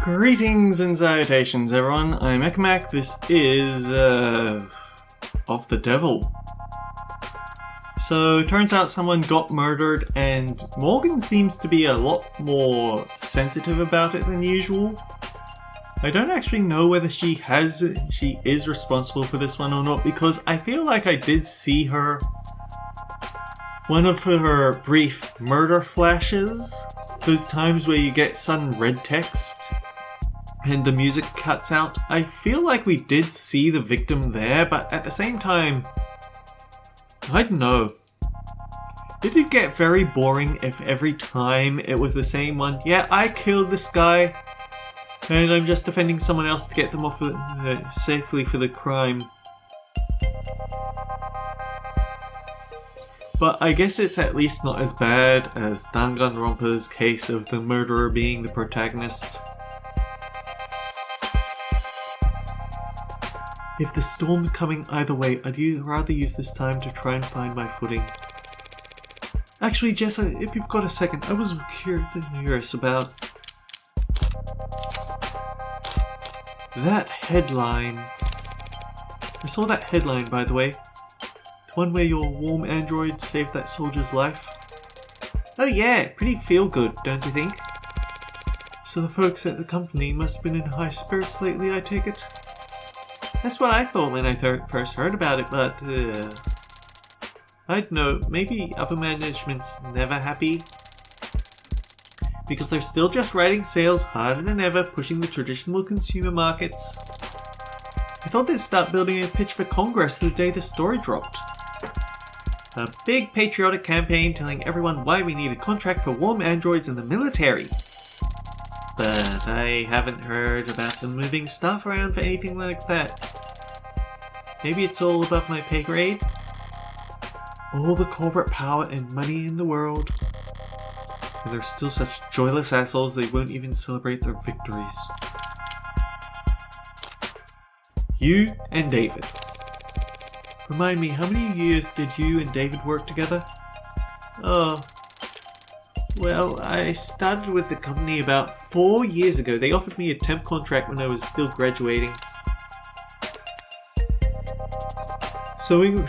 Greetings and salutations everyone, I'm Ekamac. This is, Of the Devil. So, turns out someone got murdered and Morgan seems to be a lot more sensitive about it than usual. I don't actually know whether she is responsible for this one or not, because I feel like I did see her, one of her brief murder flashes, those times where you get sudden red text and the music cuts out. I feel like we did see the victim there, but at the same time, I don't know. It did get very boring if every time it was the same one. Yeah, I killed this guy, and I'm just defending someone else to get them off safely for the crime. But I guess it's at least not as bad as Danganronpa's case of the murderer being the protagonist. If the storm's coming either way, I'd rather use this time to try and find my footing. Actually, Jess, if you've got a second, I was curious about that headline. I saw that headline, by the way. The one where your warm android saved that soldier's life. Oh yeah, pretty feel good, don't you think? So the folks at the company must have been in high spirits lately, I take it? That's what I thought when I first heard about it, but I don't know, maybe upper management's never happy? Because they're still just writing sales harder than ever, pushing the traditional consumer markets. I thought they'd start building a pitch for Congress the day the story dropped. A big patriotic campaign telling everyone why we need a contract for warm androids in the military. But I haven't heard about them moving stuff around for anything like that. Maybe it's all above my pay grade? All the corporate power and money in the world. And they're still such joyless assholes they won't even celebrate their victories. You and David. Remind me, how many years did you and David work together? Oh, well, I started with the company about 4 years ago. They offered me a temp contract when I was still graduating. Showing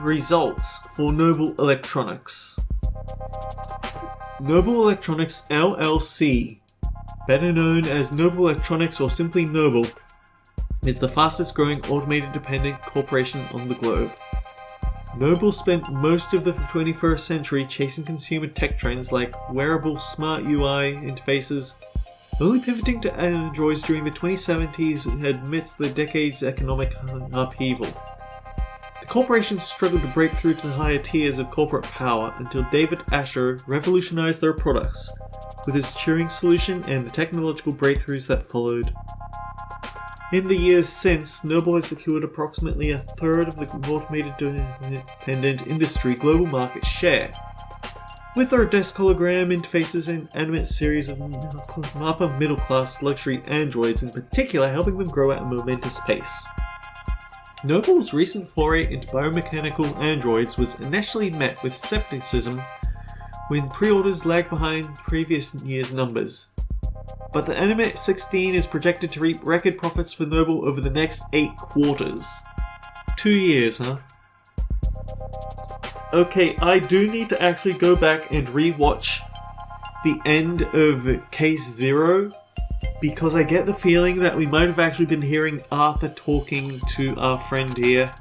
results for Noble Electronics. Noble Electronics LLC, better known as Noble Electronics or simply Noble, is the fastest growing automated dependent corporation on the globe. Noble spent most of the 21st century chasing consumer tech trends like wearable smart UI interfaces, only pivoting to androids during the 2070s amidst the decade's economic upheaval. The corporation struggled to break through to the higher tiers of corporate power until David Asher revolutionized their products with his Turing solution and the technological breakthroughs that followed. In the years since, Noble has secured approximately a third of the automated dependent industry global market share, with their desk hologram interfaces and animate series of upper middle class luxury androids in particular helping them grow at a momentous pace. Noble's recent foray into biomechanical androids was initially met with skepticism when pre-orders lagged behind previous year's numbers. But the Animate 16 is projected to reap record profits for Noble over the next 8 quarters. 2 years, huh? Okay, I do need to actually go back and rewatch the end of Case Zero, because I get the feeling that we might have actually been hearing Arthur talking to our friend here.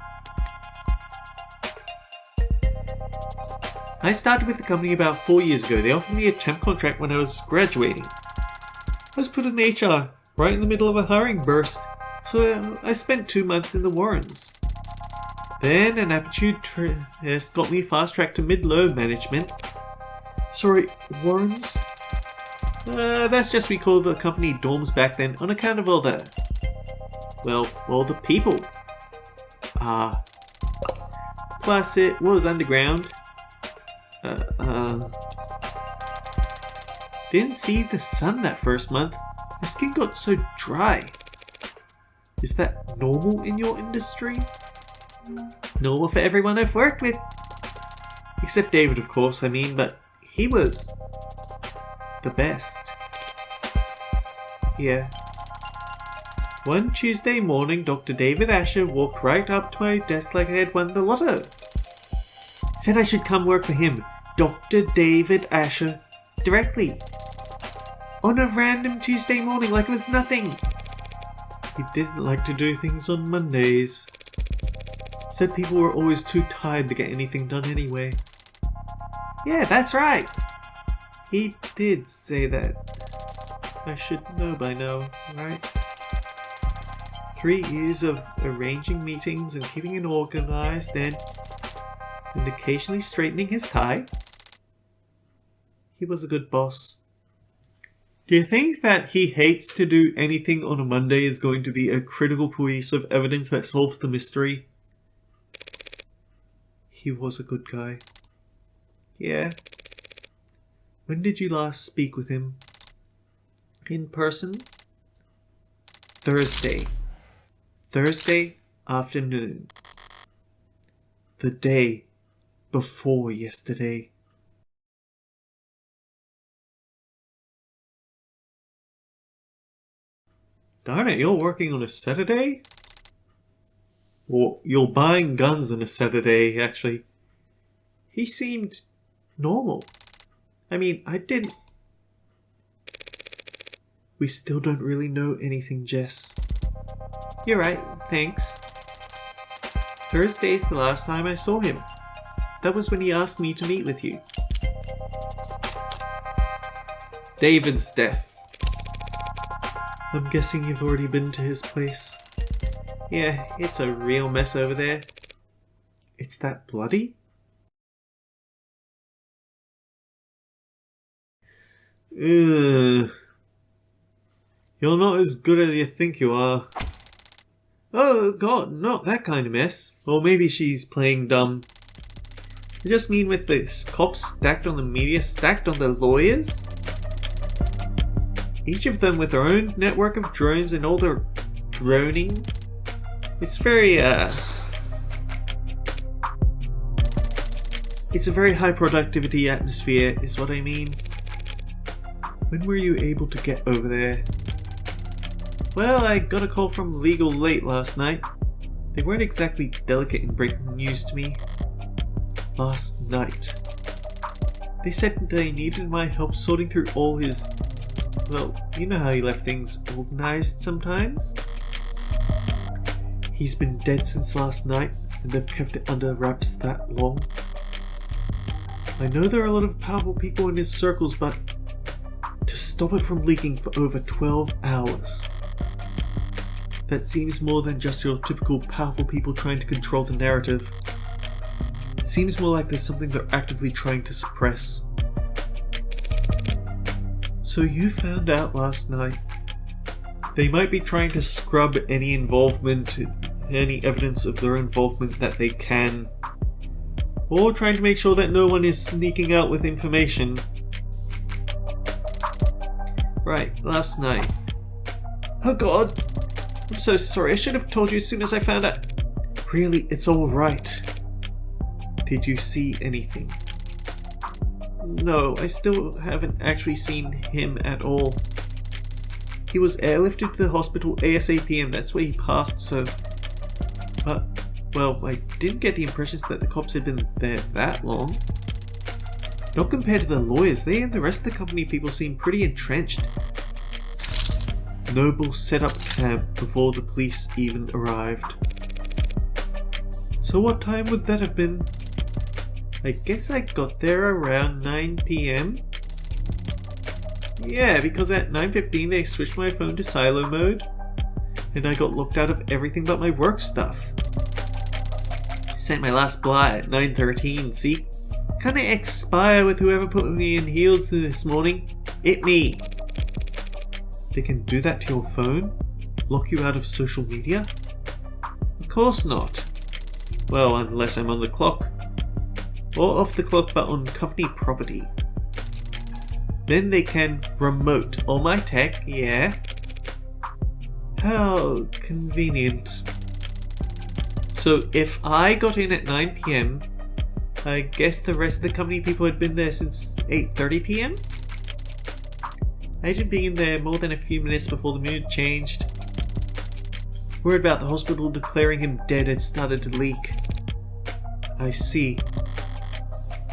I started with the company about 4 years ago. They offered me a temp contract when I was graduating. I was put in HR right in the middle of a hiring burst, so I spent 2 months in the Warrens. Then an aptitude test got me fast-tracked to mid-low management. Sorry, Warrens? That's just we called the company dorms back then on account of all the people. Plus it was underground. Didn't see the sun that first month. My skin got so dry. Is that normal in your industry? Normal for everyone I've worked with. Except David, of course, but he was the best. Yeah. One Tuesday morning, Dr. David Asher walked right up to my desk like I had won the lotto. Said I should come work for him, Dr. David Asher, directly. On a random Tuesday morning like it was nothing. He didn't like to do things on Mondays. Said people were always too tired to get anything done anyway. Yeah, that's right. He did say that. I should know by now, right? 3 years of arranging meetings and keeping it organized and occasionally straightening his tie. He was a good boss. Do you think that he hates to do anything on a Monday is going to be a critical piece of evidence that solves the mystery? He was a good guy. Yeah. When did you last speak with him? In person? Thursday. Thursday afternoon. The day before yesterday. Darn it, you're working on a Saturday? Or you're buying guns on a Saturday, actually. He seemed normal. I mean, I didn't... We still don't really know anything, Jess. You're right, thanks. Thursday's the last time I saw him. That was when he asked me to meet with you. David's death. I'm guessing you've already been to his place. Yeah, it's a real mess over there. It's that bloody? Ugh. You're not as good as you think you are. Oh god, not that kind of mess. Or maybe she's playing dumb. I just mean with the cops stacked on the media, stacked on the lawyers. Each of them with their own network of drones and all their droning. It's very, it's a very high productivity atmosphere, is what I mean. When were you able to get over there? Well, I got a call from legal late last night. They weren't exactly delicate in breaking the news to me. Last night. They said they needed my help sorting through all his... Well, you know how he left things organized sometimes? He's been dead since last night, and they've kept it under wraps that long. I know there are a lot of powerful people in his circles, but to stop it from leaking for over 12 hours... That seems more than just your typical powerful people trying to control the narrative. Seems more like there's something they're actively trying to suppress. So you found out last night. They might be trying to scrub any involvement, any evidence of their involvement that they can. Or trying to make sure that no one is sneaking out with information. Right, last night. Oh god! I'm so sorry, I should have told you as soon as I found out. Really, it's alright. Did you see anything? No, I still haven't actually seen him at all. He was airlifted to the hospital ASAP and that's where he passed, so... But, well, I didn't get the impressions that the cops had been there that long. Not compared to the lawyers, they and the rest of the company people seem pretty entrenched. Noble set up camp before the police even arrived. So what time would that have been? I guess I got there around 9 PM? Yeah, because at 9:15 they switched my phone to silo mode, and I got locked out of everything but my work stuff. Sent my last blah at 9:13, see? Kinda expire with whoever put me in heels this morning. It me. They can do that to your phone? Lock you out of social media? Of course not. Well, unless I'm on the clock. Or off the clock but on company property. Then they can remote all my tech, yeah? How convenient. So if I got in at 9 PM, I guess the rest of the company people had been there since 8:30 PM? Agent being there more than a few minutes before the mood changed. Word about the hospital declaring him dead had started to leak. I see.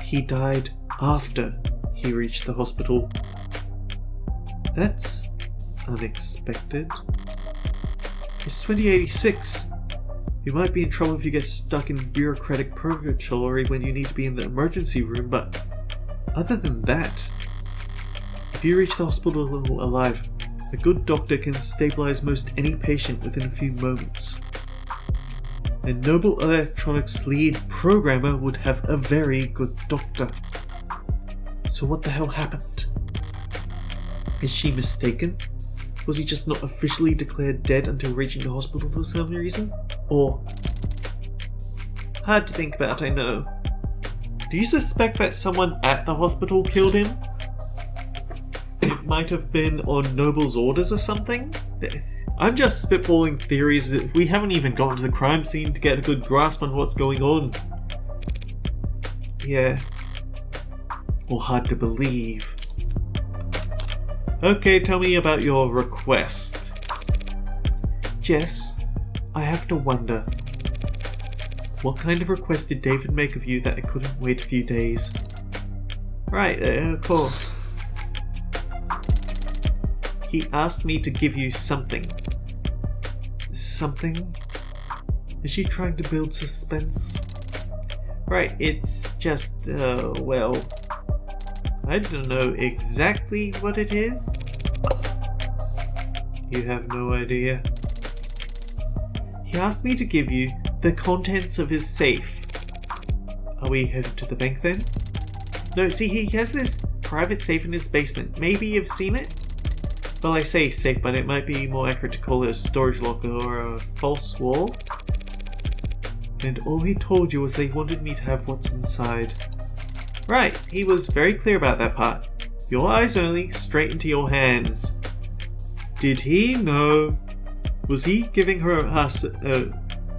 He died after he reached the hospital. That's unexpected. It's 2086. You might be in trouble if you get stuck in bureaucratic purgatory when you need to be in the emergency room, but other than that, if you reach the hospital alive, a good doctor can stabilize most any patient within a few moments. And Noble Electronics' lead programmer would have a very good doctor. So what the hell happened? Is she mistaken? Was he just not officially declared dead until reaching the hospital for some reason? Or... hard to think about, I know. Do you suspect that someone at the hospital killed him? It might have been on Noble's orders or something? I'm just spitballing theories. We haven't even gotten to the crime scene to get a good grasp on what's going on. Yeah. Or hard to believe. Okay, tell me about your request. Jess, I have to wonder. What kind of request did David make of you that I couldn't wait a few days? Right, of course. He asked me to give you something. Something? Is she trying to build suspense? Right, it's just, well... I don't know exactly what it is. You have no idea. He asked me to give you the contents of his safe. Are we headed to the bank then? No, see, he has this private safe in his basement. Maybe you've seen it? Well, I say safe, but it might be more accurate to call it a storage locker or a false wall. And all he told you was they wanted me to have what's inside. Right, he was very clear about that part. Your eyes only, straight into your hands. Did he know? Was he giving us a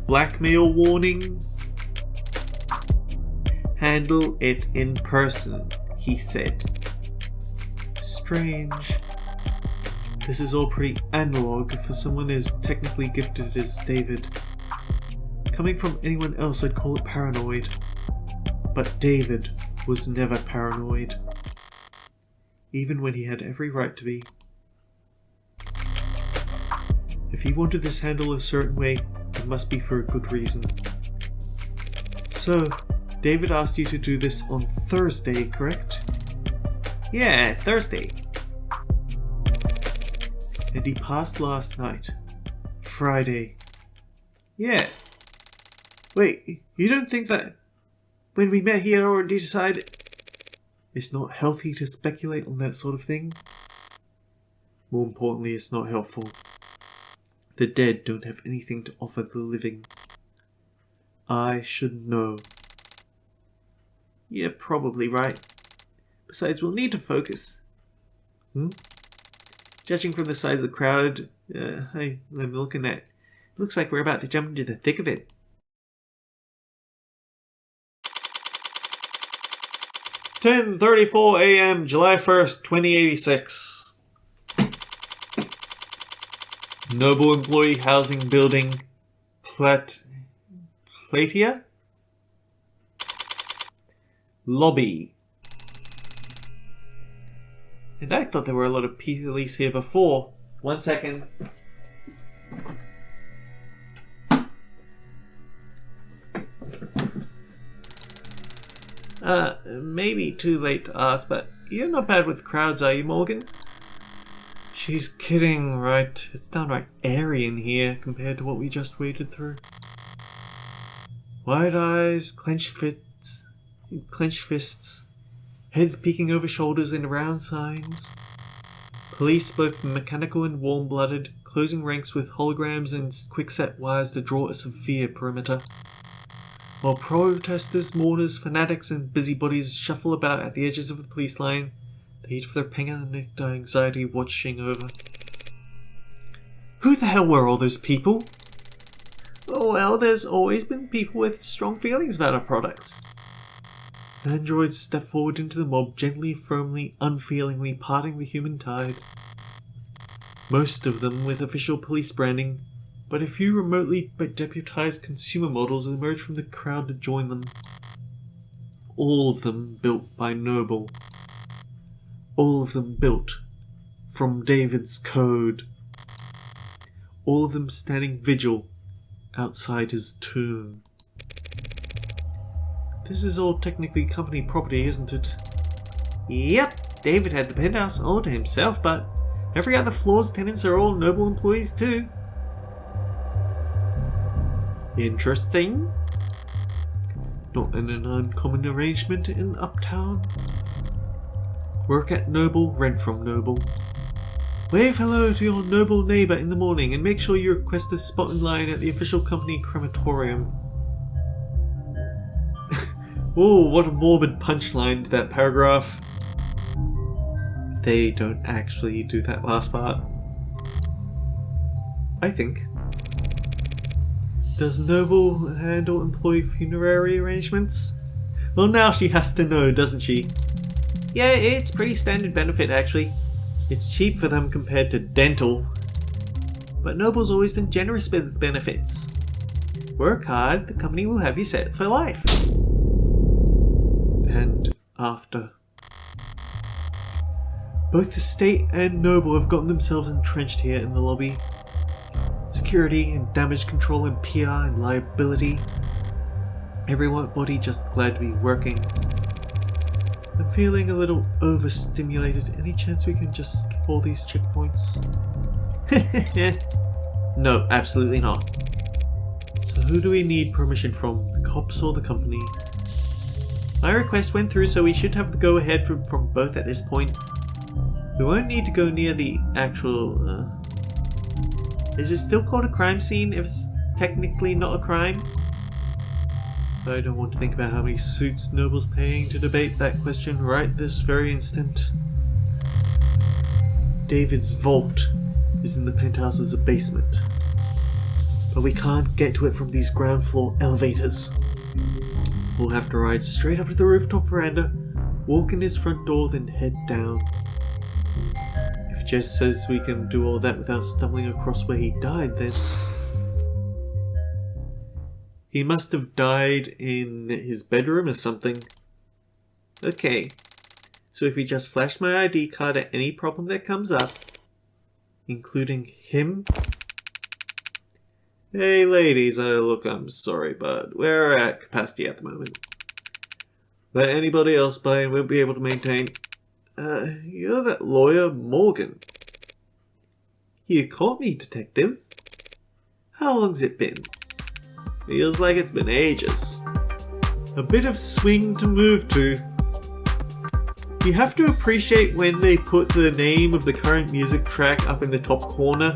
blackmail warning? Handle it in person, he said. Strange. This is all pretty analog for someone as technically gifted as David. Coming from anyone else, I'd call it paranoid. But David was never paranoid. Even when he had every right to be. If he wanted this handled a certain way, it must be for a good reason. So, David asked you to do this on Thursday, correct? Yeah, Thursday. And he passed last night. Friday. Yeah. Wait, you don't think that when we met he had already decided it's not healthy to speculate on that sort of thing? More importantly, it's not helpful. The dead don't have anything to offer the living. I should know. You're probably right. Besides, we'll need to focus. Judging from the size of the crowd I'm looking at, looks like we're about to jump into the thick of it. "10:34 a.m. July 1st, 2086. Noble Employee Housing Building, Platia? Lobby. And I thought there were a lot of police here before. 1 second. Maybe too late to ask, but you're not bad with crowds, are you, Morgan? She's kidding, right? It's downright airy in here compared to what we just waded through. Wide eyes, clenched fists, heads peeking over shoulders and around signs. Police, both mechanical and warm-blooded, closing ranks with holograms and quick-set wires to draw a severe perimeter. While protesters, mourners, fanatics, and busybodies shuffle about at the edges of the police line, the heat of their panicked anxiety watching over. Who the hell were all those people? Oh well, there's always been people with strong feelings about our products. Androids step forward into the mob, gently, firmly, unfeelingly parting the human tide. most of them with official police branding, but a few remotely deputized consumer models emerged from the crowd to join them. All of them built by Noble. All of them built from David's code. All of them standing vigil outside his tomb. This is all technically company property, isn't it? Yep, David had the penthouse all to himself, but every other floor's tenants are all Noble employees too. Interesting. Not an uncommon arrangement in Uptown. Work at Noble, rent from Noble. Wave hello to your Noble neighbour in the morning and make sure you request a spot in line at the official company crematorium. Oh, what a morbid punchline to that paragraph. They don't actually do that last part. I think. Does Noble handle employee funerary arrangements? Well, now she has to know, doesn't she? Yeah, it's pretty standard benefit actually. It's cheap for them compared to dental. But Noble's always been generous with benefits. Work hard, the company will have you set for life. And after. Both the state and Noble have gotten themselves entrenched here in the lobby. Security and damage control and PR and liability. Everybody just glad to be working. I'm feeling a little overstimulated. Any chance we can just skip all these checkpoints? No, absolutely not. So who do we need permission from? The cops or the company? My request went through, so we should have the go-ahead from both at this point. We won't need to go near the actual... Is it still called a crime scene if it's technically not a crime? I don't want to think about how many suits Noble's paying to debate that question right this very instant. David's vault is in the penthouse's basement. But we can't get to it from these ground floor elevators. We'll have to ride straight up to the rooftop veranda, walk in his front door, then head down. If Jess says we can do all that without stumbling across where he died, then... He must have died in his bedroom or something. Okay, so if we just flash my ID card at any problem that comes up, including him... Hey ladies, look, I'm sorry, but we're at capacity at the moment. Let anybody else buy and we'll be able to maintain... you're that lawyer, Morgan. You caught me, detective. How long's it been? Feels like it's been ages. A bit of swing to move to. You have to appreciate when they put the name of the current music track up in the top corner.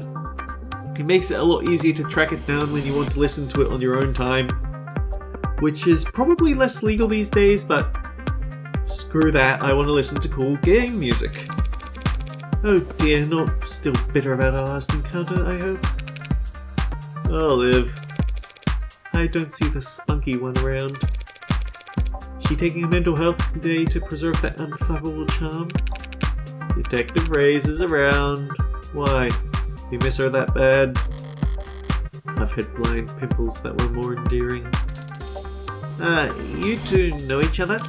It makes it a lot easier to track it down when you want to listen to it on your own time. Which is probably less legal these days, but screw that, I want to listen to cool game music. Oh dear, not still bitter about our last encounter, I hope. I'll live. I don't see the spunky one around. She taking a mental health day to preserve that unflappable charm? Detective Reyes is around. Why? You miss her that bad? I've had blind pimples that were more endearing. You two know each other?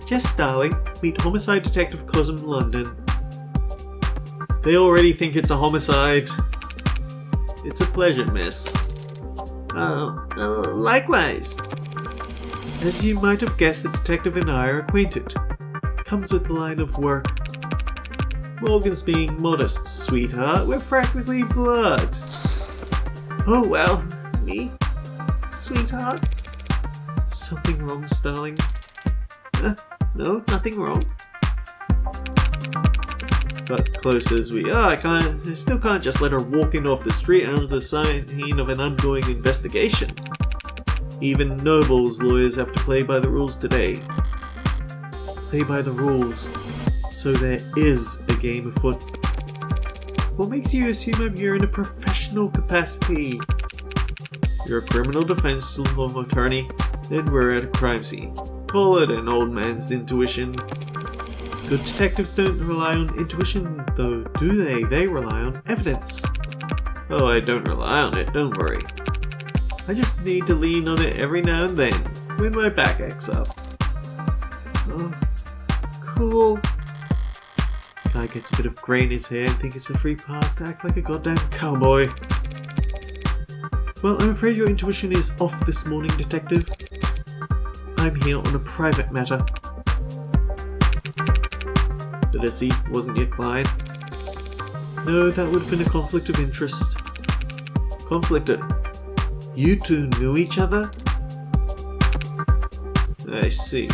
Jess, darling, meet Homicide Detective Cosm London. They already think it's a homicide. It's a pleasure, miss. Likewise. As you might have guessed, the detective and I are acquainted. Comes with the line of work. Morgan's being modest, sweetheart. We're practically blood. Oh well, me? Sweetheart? Something wrong, Starling? No, nothing wrong. But close as we are, I still can't just let her walk in off the street under the scene of an ongoing investigation. Even Noble's lawyers have to play by the rules today. Play by the rules. So there is a game afoot. What makes you assume I'm here in a professional capacity? You're a criminal defense law attorney, then we're at a crime scene. Call it an old man's intuition. Good detectives don't rely on intuition, though, do they? They rely on evidence. Oh, I don't rely on it, don't worry. I just need to lean on it every now and then, when my back acts up. Oh, cool. Guy gets a bit of grey in his hair and thinks it's a free pass to act like a goddamn cowboy. Well, I'm afraid your intuition is off this morning, detective. I'm here on a private matter. The deceased wasn't your client? No, that would have been a conflict of interest. Conflict of... You two knew each other? I see.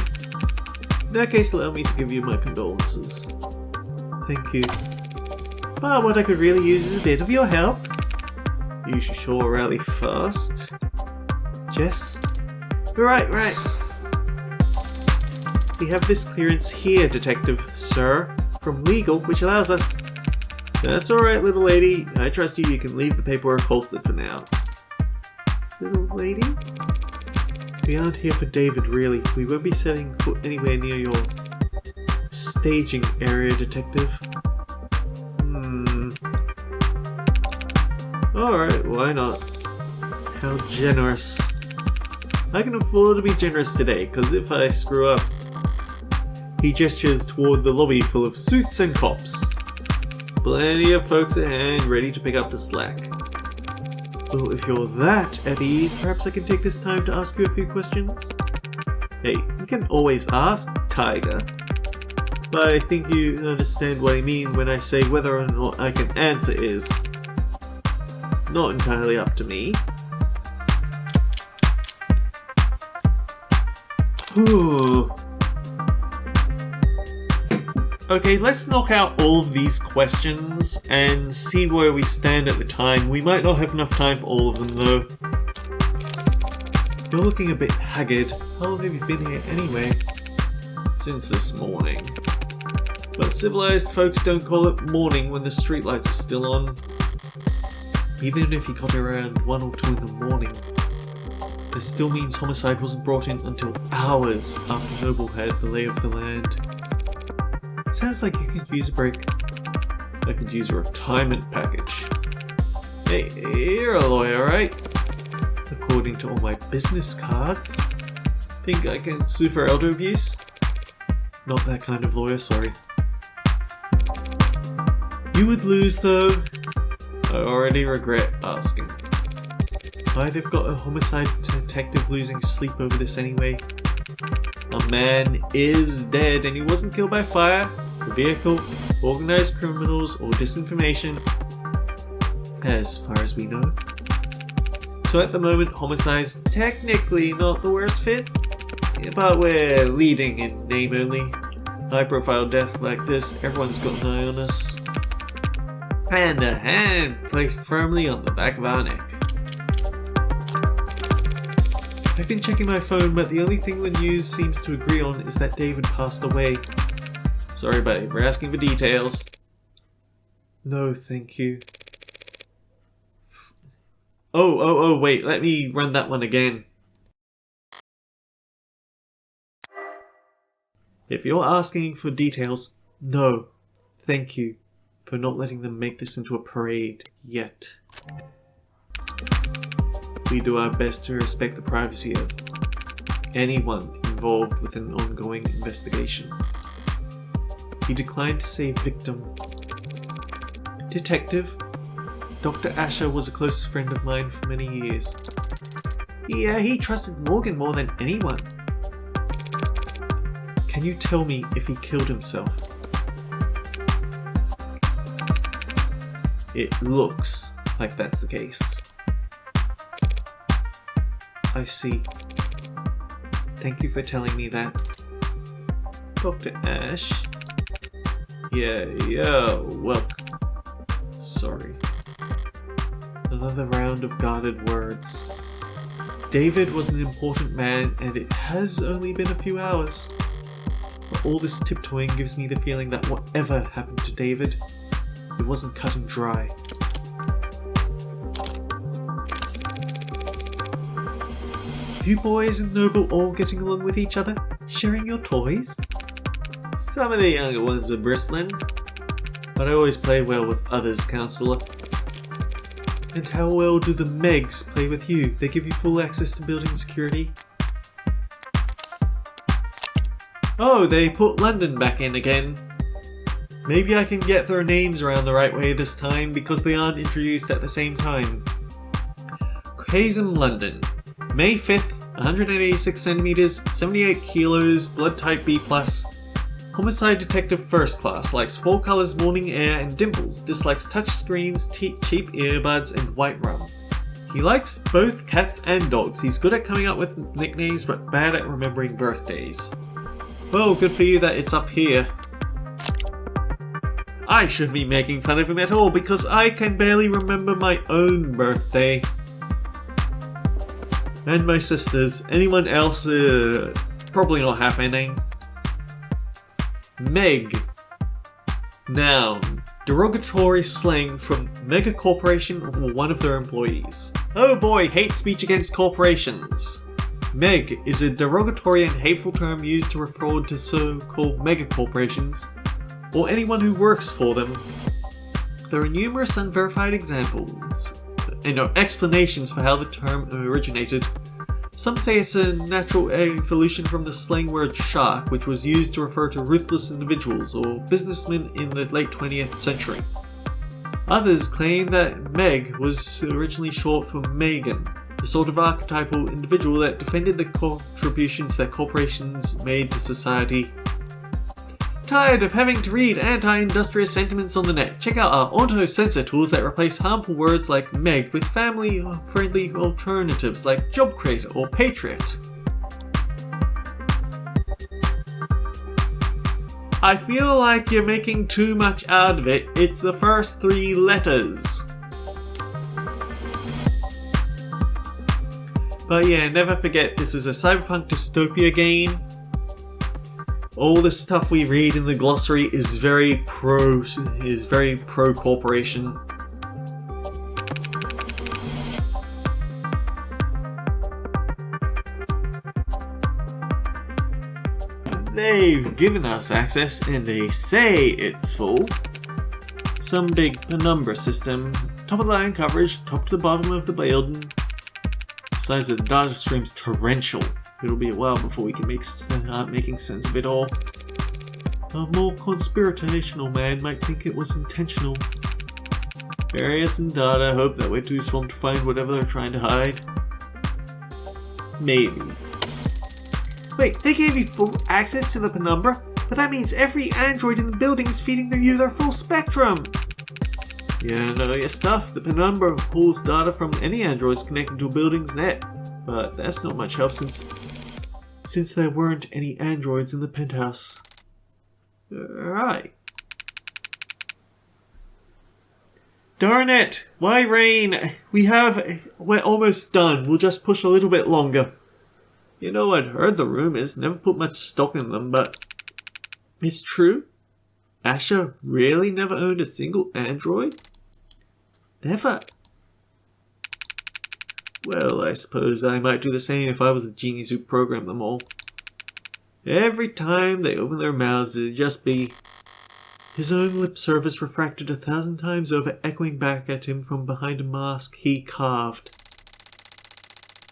In that case, allow me to give you my condolences. Thank you. But what I could really use is a bit of your help. You should sure rally fast. Jess? Right. We have this clearance here, Detective Sir, from legal, which allows us... That's alright, little lady. I trust you. You can leave the paperwork holstered for now. Little lady? We aren't here for David, really. We won't be setting foot anywhere near your staging area, Detective. Alright, why not? How generous. I can afford to be generous today, because if I screw up... He gestures toward the lobby full of suits and cops. Plenty of folks at hand ready to pick up the slack. Well, if you're that at ease, perhaps I can take this time to ask you a few questions? Hey, you can always ask, Tiger. But I think you understand what I mean when I say whether or not I can answer is not entirely up to me. Ooh. Okay, let's knock out all of these questions and see where we stand at the time. We might not have enough time for all of them though. You're looking a bit haggard. How long have you been here anyway? Since this morning. But civilized folks don't call it morning when the streetlights are still on. Even if he got around 1 or 2 in the morning, this still means homicide wasn't brought in until hours after Noble had the lay of the land. Sounds like you could use a break. I could use a retirement package. Hey, you're a lawyer, right? According to all my business cards. Think I can sue for elder abuse? Not that kind of lawyer, sorry. You would lose though. I already regret asking. Why they've got a homicide detective losing sleep over this anyway? A man is dead and he wasn't killed by fire, a vehicle, organized criminals or disinformation, as far as we know. So at the moment, homicide's technically not the worst fit, but we're leading in name only. High profile death like this, everyone's got an eye on us. And a hand placed firmly on the back of our neck. I've been checking my phone, but the only thing the news seems to agree on is that David passed away. Sorry, buddy, we're asking for details. No, thank you. Oh, wait, let me run that one again. If you're asking for details, no, thank you for not letting them make this into a parade yet. We do our best to respect the privacy of anyone involved with an ongoing investigation. He declined to say victim. Detective, Dr. Asher was a close friend of mine for many years. Yeah, he trusted Morgan more than anyone. Can you tell me if he killed himself? It looks like that's the case. I see. Thank you for telling me that. Dr. Ash? Yeah, welcome. Sorry. Another round of guarded words. David was an important man, and it has only been a few hours. But all this tiptoeing gives me the feeling that whatever happened to David, it wasn't cut and dry. You boys and Noble all getting along with each other? Sharing your toys? Some of the younger ones are bristling, but I always play well with others, Counselor. And how well do the Megs play with you? They give you full access to building security? Oh, they put London back in again. Maybe I can get their names around the right way this time because they aren't introduced at the same time. Hazem London. May 5th, 186 centimeters, 78 kilos, blood type B+. Homicide detective first class, likes fall colors, morning air, and dimples, dislikes touch screens, cheap earbuds, and white rum. He likes both cats and dogs. He's good at coming up with nicknames, but bad at remembering birthdays. Well, good for you that it's up here. I shouldn't be making fun of him at all, because I can barely remember my own birthday. And my sister's. Anyone else, probably not happening. Meg. Noun. Derogatory slang from mega corporation or one of their employees. Oh boy, hate speech against corporations. Meg is a derogatory and hateful term used to refer to so-called mega corporations or anyone who works for them. There are numerous unverified examples and explanations for how the term originated. Some say it's a natural evolution from the slang word shark, which was used to refer to ruthless individuals or businessmen in the late 20th century. Others claim that Meg was originally short for Megan, the sort of archetypal individual that defended the contributions that corporations made to society. Tired of having to read anti-industrious sentiments on the net? Check out our auto-censor tools that replace harmful words like Meg with family-friendly alternatives like Job Creator or Patriot. I feel like you're making too much out of it. It's the first 3 letters. But yeah, never forget this is a cyberpunk dystopia game. All the stuff we read in the glossary is very pro-corporation. They've given us access and they say it's full. Some big penumbra system, top of the line coverage, top to the bottom of the building. The size of the data stream's torrential. It'll be a while before we can start making sense of it all. A more conspirational man might think it was intentional. Various and data hope that we're too swamped to find whatever they're trying to hide. Maybe. Wait, they gave you full access to the penumbra? But that means every android in the building is feeding you their full spectrum! Yeah, know your stuff. The penumbra pulls data from any androids connected to a building's net. But that's not much help since there weren't any androids in the penthouse. Right. Darn it! Why rain? We're almost done. We'll just push a little bit longer. You know, I'd heard the rumors, never put much stock in them, but it's true? Asher really never owned a single android? Never. Well, I suppose I might do the same if I was the genius who programmed them all. Every time they open their mouths, it'd just be his own lip service refracted 1,000 times over, echoing back at him from behind a mask he carved.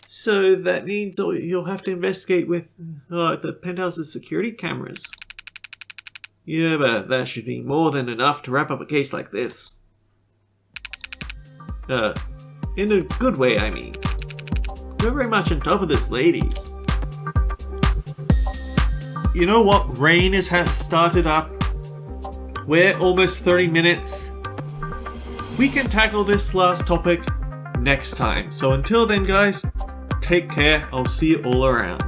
So that means you'll have to investigate with the penthouse's security cameras. Yeah, but that should be more than enough to wrap up a case like this. In a good way, I mean. We're very much on top of this, ladies. You know what? Rain has started up. We're almost 30 minutes. We can tackle this last topic next time. So until then, guys, take care. I'll see you all around.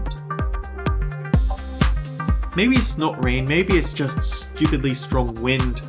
Maybe it's not rain. Maybe it's just stupidly strong wind.